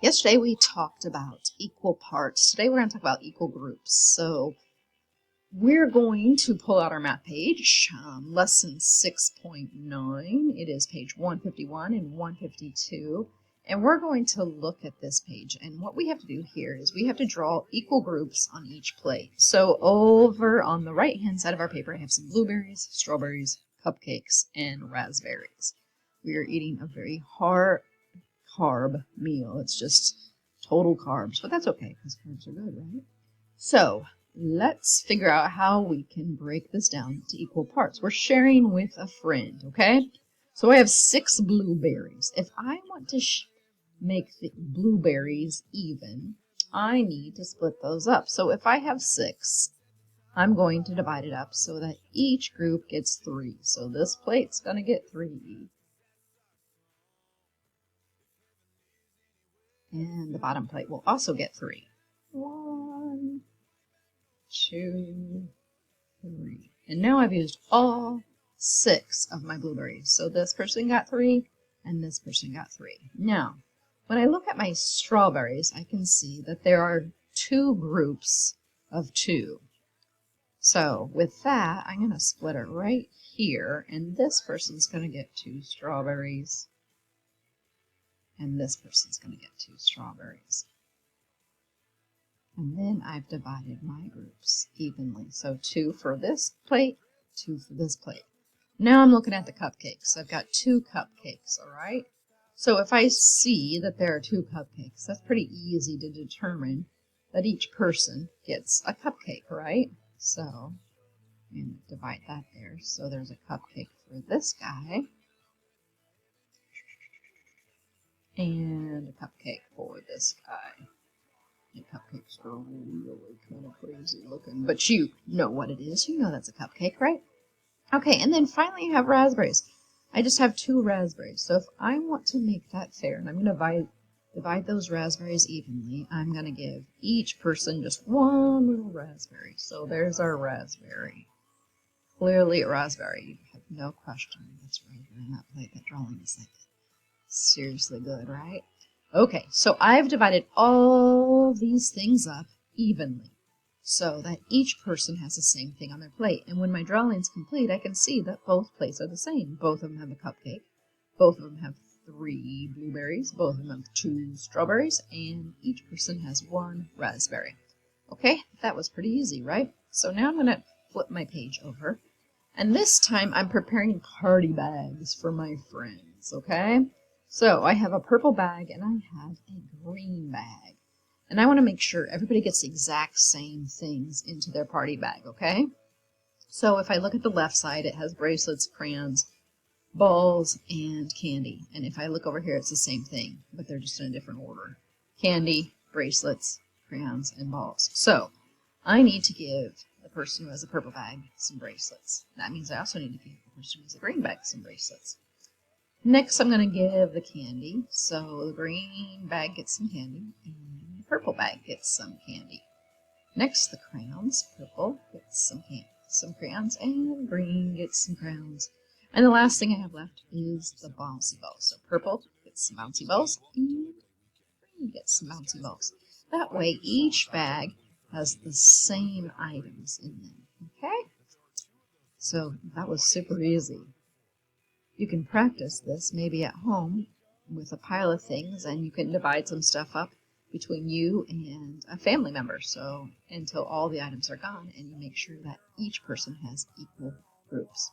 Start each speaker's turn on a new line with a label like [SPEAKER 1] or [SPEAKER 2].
[SPEAKER 1] Yesterday we talked about equal parts. Today we're going to talk about equal groups. So we're going to pull out our math page, lesson 6.9. It is page 151 and 152. And we're going to look at this page. And what we have to do here is we have to draw equal groups on each plate. So over on the right-hand side of our paper, I have some blueberries, strawberries, cupcakes, and raspberries. We are eating a very carb meal. It's just total carbs, but that's okay because carbs are good, right? So let's figure out how we can break this down to equal parts. We're sharing with a friend, okay? So I have 6 blueberries. If I want to make the blueberries even, I need to split those up. So if I have 6, I'm going to divide it up so that each group gets 3. So this plate's going to get 3. And the bottom plate will also get 3. 1, 2, 3. And now I've used all 6 of my blueberries. So this person got 3, and this person got 3. Now, when I look at my strawberries, I can see that there are 2 groups of 2. So with that, I'm going to split it right here, and this person's going to get 2 strawberries. And this person's going to get 2 strawberries. And then I've divided my groups evenly. So 2 for this plate, 2 for this plate. Now I'm looking at the cupcakes. I've got 2 cupcakes, all right? So if I see that there are 2 cupcakes, that's pretty easy to determine that each person gets a cupcake, right? So I'm going to divide that there. So there's a cupcake for this guy. And a cupcake for this guy. The cupcakes are really kind of crazy looking, but you know what it is. You know that's a cupcake, right? Okay, and then finally you have raspberries. I just have 2 raspberries, so if I want to make that fair, and I'm going to divide those raspberries evenly, I'm going to give each person just 1 little raspberry. So there's our raspberry. Clearly a raspberry. You have no question. That's right here on that plate. That drawing is like seriously good, right? Okay, so I've divided all these things up evenly so that each person has the same thing on their plate. And when my drawing's complete, I can see that both plates are the same. Both of them have a cupcake. Both of them have 3 blueberries. Both of them have 2 strawberries. And each person has 1 raspberry. Okay, that was pretty easy, right? So now I'm going to flip my page over. And this time I'm preparing party bags for my friends, okay? So I have a purple bag and I have a green bag. And I want to make sure everybody gets the exact same things into their party bag, okay? So if I look at the left side, it has bracelets, crayons, balls, and candy. And if I look over here, it's the same thing, but they're just in a different order. Candy, bracelets, crayons, and balls. So I need to give the person who has a purple bag some bracelets. That means I also need to give the person who has a green bag some bracelets. Next, I'm going to give the candy. So the green bag gets some candy, and the purple bag gets some candy. Next, the crayons. Purple gets some crayons, and green gets some crayons. And the last thing I have left is the bouncy balls. So purple gets some bouncy balls, and green gets some bouncy balls. That way, each bag has the same items in them. Okay? So that was super easy. You can practice this maybe at home with a pile of things, and you can divide some stuff up between you and a family member. So until all the items are gone, and you make sure that each person has equal groups.